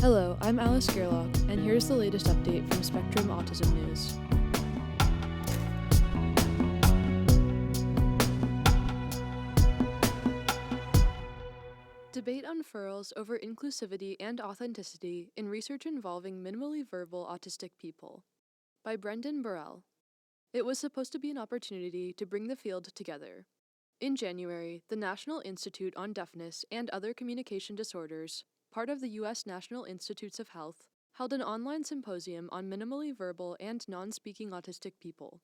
Hello, I'm Alice Gerlach, and here's the latest update from Spectrum Autism News. Debate unfurls over inclusivity and authenticity in research involving minimally verbal autistic people. By Brendan Burrell. It was supposed to be an opportunity to bring the field together. In January, the National Institute on Deafness and Other Communication Disorders, part of the U.S. National Institutes of Health, held an online symposium on minimally verbal and non-speaking autistic people.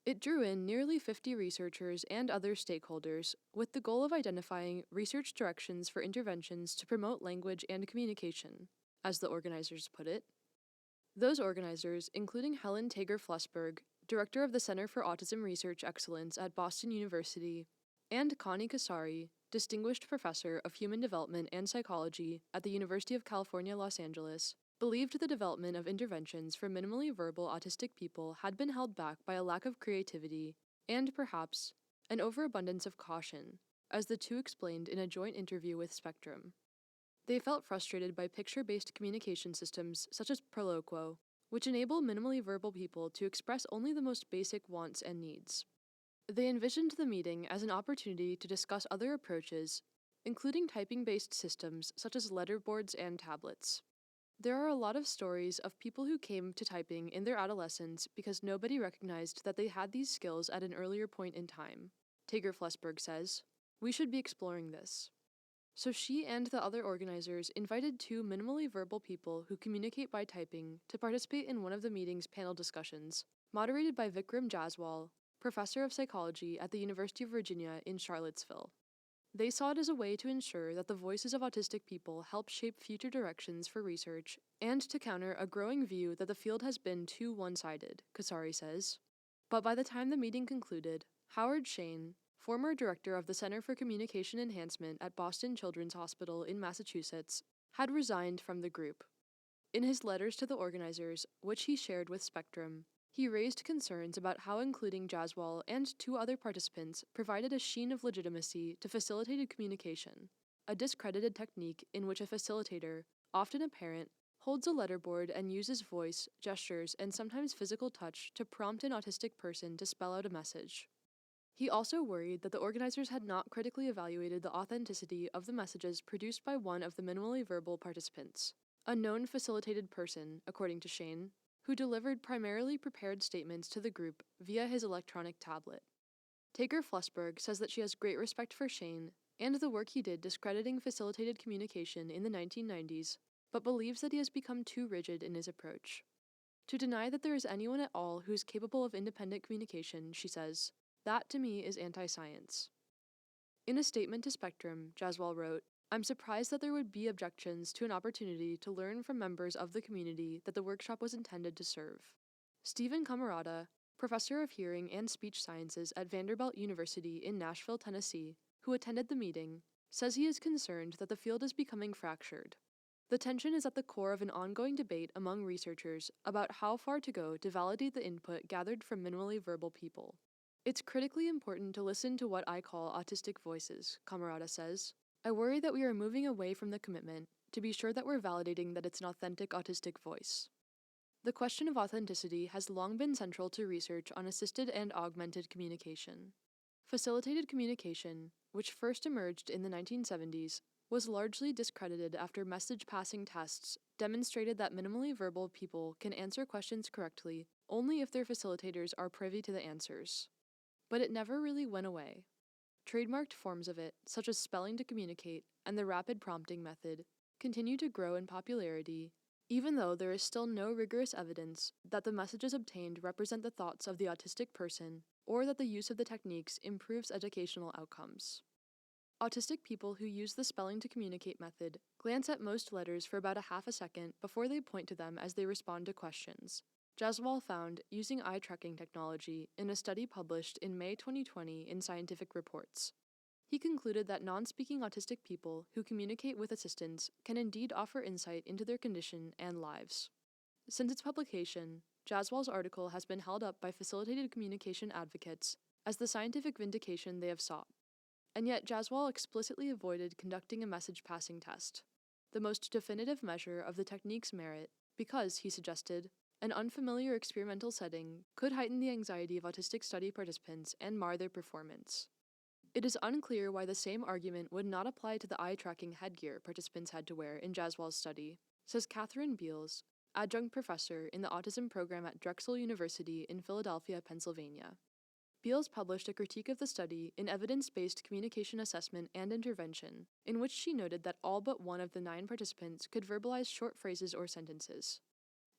It drew in nearly 50 researchers and other stakeholders with the goal of identifying research directions for interventions to promote language and communication, as the organizers put it. Those organizers, including Helen Tager-Flusberg, director of the Center for Autism Research Excellence at Boston University, and Connie Casari, distinguished professor of human development and psychology at the University of California, Los Angeles, believed the development of interventions for minimally verbal autistic people had been held back by a lack of creativity and, perhaps, an overabundance of caution, as the two explained in a joint interview with Spectrum. They felt frustrated by picture-based communication systems such as Proloquo, which enable minimally verbal people to express only the most basic wants and needs. They envisioned the meeting as an opportunity to discuss other approaches, including typing-based systems such as letterboards and tablets. There are a lot of stories of people who came to typing in their adolescence because nobody recognized that they had these skills at an earlier point in time, Tager-Flusberg says. We should be exploring this. So she and the other organizers invited two minimally verbal people who communicate by typing to participate in one of the meeting's panel discussions, moderated by Vikram Jaswal, professor of psychology at the University of Virginia in Charlottesville. They saw it as a way to ensure that the voices of autistic people help shape future directions for research and to counter a growing view that the field has been too one-sided, Casari says. But by the time the meeting concluded, Howard Shane, former director of the Center for Communication Enhancement at Boston Children's Hospital in Massachusetts, had resigned from the group. In his letters to the organizers, which he shared with Spectrum, he raised concerns about how including Jaswal and two other participants provided a sheen of legitimacy to facilitated communication, a discredited technique in which a facilitator, often a parent, holds a letterboard and uses voice, gestures, and sometimes physical touch to prompt an autistic person to spell out a message. He also worried that the organizers had not critically evaluated the authenticity of the messages produced by one of the minimally verbal participants, a known facilitated person, according to Shane, who delivered primarily prepared statements to the group via his electronic tablet. Tager-Flusberg says that she has great respect for Shane and the work he did discrediting facilitated communication in the 1990s, but believes that he has become too rigid in his approach. To deny that there is anyone at all who is capable of independent communication, she says, that to me is anti-science. In a statement to Spectrum, Jaswal wrote, I'm surprised that there would be objections to an opportunity to learn from members of the community that the workshop was intended to serve. Stephen Camarada, professor of hearing and speech sciences at Vanderbilt University in Nashville, Tennessee, who attended the meeting, says he is concerned that the field is becoming fractured. The tension is at the core of an ongoing debate among researchers about how far to go to validate the input gathered from minimally verbal people. It's critically important to listen to what I call autistic voices, Camarada says. I worry that we are moving away from the commitment to be sure that we're validating that it's an authentic autistic voice. The question of authenticity has long been central to research on assisted and augmented communication. Facilitated communication, which first emerged in the 1970s, was largely discredited after message-passing tests demonstrated that minimally verbal people can answer questions correctly only if their facilitators are privy to the answers. But it never really went away. Trademarked forms of it, such as spelling to communicate and the rapid prompting method, continue to grow in popularity, even though there is still no rigorous evidence that the messages obtained represent the thoughts of the autistic person or that the use of the techniques improves educational outcomes. Autistic people who use the spelling to communicate method glance at most letters for about a half a second before they point to them as they respond to questions, Jaswal found using eye tracking technology in a study published in May 2020 in Scientific Reports. He concluded that non-speaking autistic people who communicate with assistants can indeed offer insight into their condition and lives. Since its publication, Jaswal's article has been held up by facilitated communication advocates as the scientific vindication they have sought. And yet Jaswal explicitly avoided conducting a message-passing test. the most definitive measure of the technique's merit, because, he suggested, an unfamiliar experimental setting could heighten the anxiety of autistic study participants and mar their performance. It is unclear why the same argument would not apply to the eye-tracking headgear participants had to wear in Jaswal's study, says Catherine Beals, adjunct professor in the autism program at Drexel University in Philadelphia, Pennsylvania. Beals published a critique of the study in Evidence-Based Communication Assessment and Intervention, in which she noted that all but one of the 9 participants could verbalize short phrases or sentences.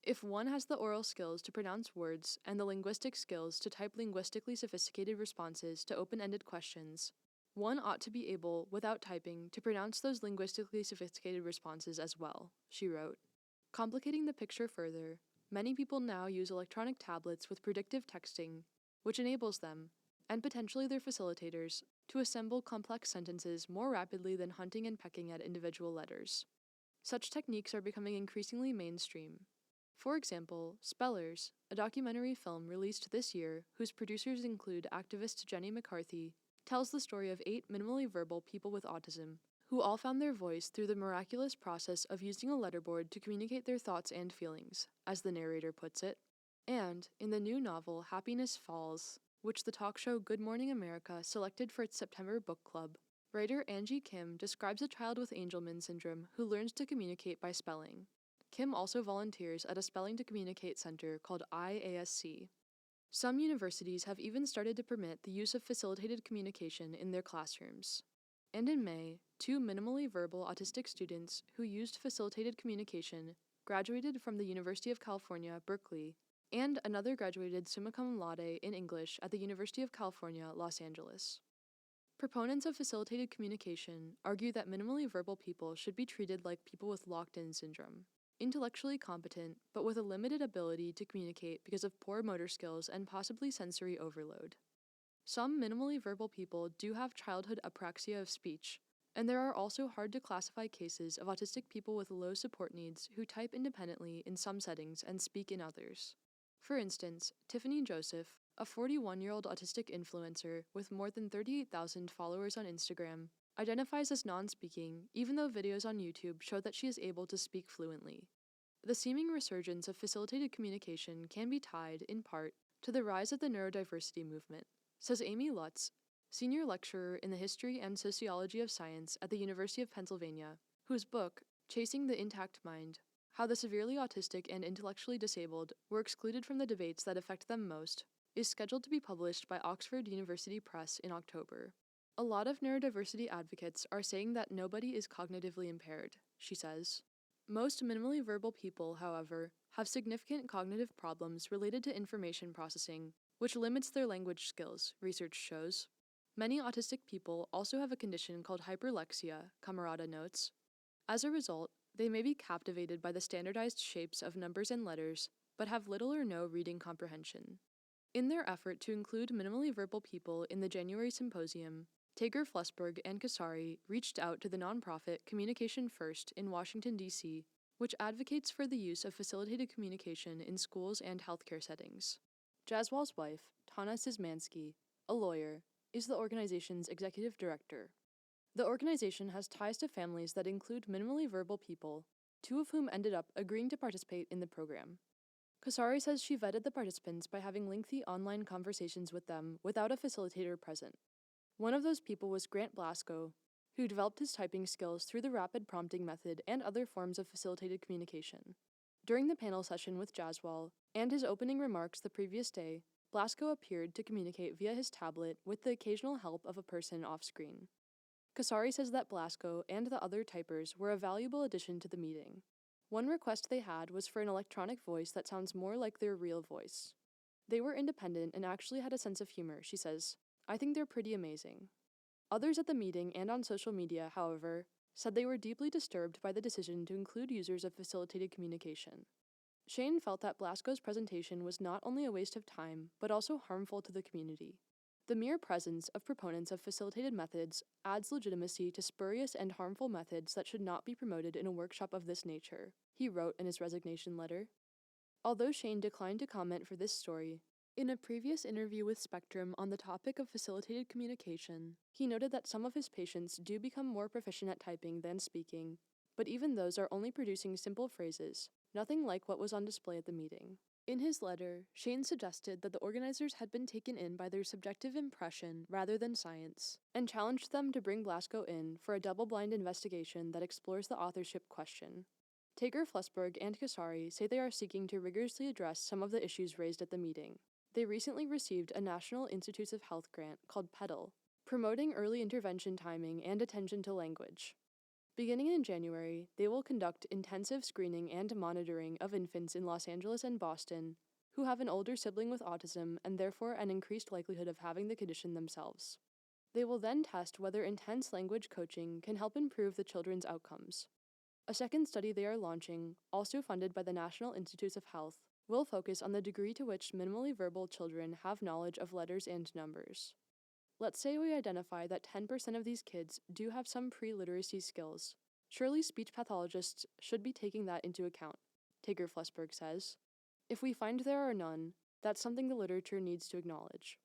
If one has the oral skills to pronounce words and the linguistic skills to type linguistically sophisticated responses to open-ended questions, one ought to be able, without typing, to pronounce those linguistically sophisticated responses as well, she wrote. Complicating the picture further, many people now use electronic tablets with predictive texting, which enables them, and potentially their facilitators, to assemble complex sentences more rapidly than hunting and pecking at individual letters. Such techniques are becoming increasingly mainstream. For example, Spellers, a documentary film released this year whose producers include activist Jenny McCarthy, tells the story of 8 minimally verbal people with autism who all found their voice through the miraculous process of using a letterboard to communicate their thoughts and feelings, as the narrator puts it. And, in the new novel Happiness Falls, which the talk show Good Morning America selected for its September book club, writer Angie Kim describes a child with Angelman syndrome who learns to communicate by spelling. Kim also volunteers at a Spelling to Communicate center called IASC. Some universities have even started to permit the use of facilitated communication in their classrooms. And in May, 2 minimally verbal autistic students who used facilitated communication graduated from the University of California, Berkeley, and another graduated summa cum laude in English at the University of California, Los Angeles. Proponents of facilitated communication argue that minimally verbal people should be treated like people with locked-in syndrome, intellectually competent, but with a limited ability to communicate because of poor motor skills and possibly sensory overload. Some minimally verbal people do have childhood apraxia of speech, and there are also hard-to-classify cases of autistic people with low support needs who type independently in some settings and speak in others. For instance, Tiffany Joseph, a 41-year-old autistic influencer with more than 38,000 followers on Instagram, identifies as non-speaking even though videos on YouTube show that she is able to speak fluently. The seeming resurgence of facilitated communication can be tied, in part, to the rise of the neurodiversity movement, says Amy Lutz, senior lecturer in the history and sociology of science at the University of Pennsylvania, whose book, Chasing the Intact Mind, How the Severely Autistic and Intellectually Disabled Were Excluded from the Debates That Affect Them Most, is scheduled to be published by Oxford University Press in October. A lot of neurodiversity advocates are saying that nobody is cognitively impaired, she says. Most minimally verbal people, however, have significant cognitive problems related to information processing, which limits their language skills, research shows. Many autistic people also have a condition called hyperlexia, Camarada notes. As a result, they may be captivated by the standardized shapes of numbers and letters, but have little or no reading comprehension. In their effort to include minimally verbal people in the January symposium, Tager Flesberg and Kasari reached out to the nonprofit Communication First in Washington, D.C., which advocates for the use of facilitated communication in schools and healthcare settings. Jaswal's wife, Tana Szymanski, a lawyer, is the organization's executive director. The organization has ties to families that include minimally verbal people, 2 of whom ended up agreeing to participate in the program. Kasari says she vetted the participants by having lengthy online conversations with them without a facilitator present. One of those people was Grant Blasco, who developed his typing skills through the rapid prompting method and other forms of facilitated communication. During the panel session with Jaswal and his opening remarks the previous day, Blasco appeared to communicate via his tablet with the occasional help of a person off-screen. Kasari says that Blasco and the other typers were a valuable addition to the meeting. One request they had was for an electronic voice that sounds more like their real voice. They were independent and actually had a sense of humor, she says. I think they're pretty amazing. Others at the meeting and on social media, however, said they were deeply disturbed by the decision to include users of facilitated communication. Shane felt that Blasco's presentation was not only a waste of time, but also harmful to the community. The mere presence of proponents of facilitated methods adds legitimacy to spurious and harmful methods that should not be promoted in a workshop of this nature, he wrote in his resignation letter. Although Shane declined to comment for this story, in a previous interview with Spectrum on the topic of facilitated communication, he noted that some of his patients do become more proficient at typing than speaking, but even those are only producing simple phrases, nothing like what was on display at the meeting. In his letter, Shane suggested that the organizers had been taken in by their subjective impression rather than science, and challenged them to bring Blasco in for a double-blind investigation that explores the authorship question. Tager, Flesberg, and Kasari say they are seeking to rigorously address some of the issues raised at the meeting. They recently received a National Institutes of Health grant called PEDAL, promoting early intervention timing and attention to language. Beginning in January, they will conduct intensive screening and monitoring of infants in Los Angeles and Boston who have an older sibling with autism and therefore an increased likelihood of having the condition themselves. They will then test whether intense language coaching can help improve the children's outcomes. A second study they are launching, also funded by the National Institutes of Health, will focus on the degree to which minimally verbal children have knowledge of letters and numbers. Let's say we identify that 10% of these kids do have some pre-literacy skills. Surely speech pathologists should be taking that into account, Tager Flesberg says. If we find there are none, that's something the literature needs to acknowledge.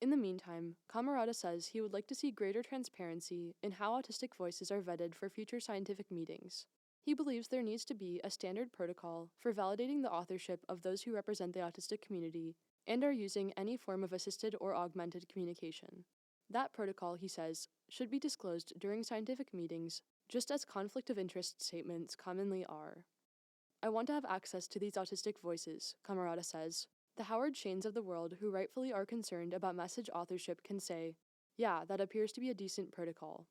In the meantime, Camarada says he would like to see greater transparency in how autistic voices are vetted for future scientific meetings. He believes there needs to be a standard protocol for validating the authorship of those who represent the autistic community and are using any form of assisted or augmented communication. That protocol, he says, should be disclosed during scientific meetings, just as conflict of interest statements commonly are. I want to have access to these autistic voices, Camarada says. The Howard Shanes of the world who rightfully are concerned about message authorship can say, yeah, that appears to be a decent protocol.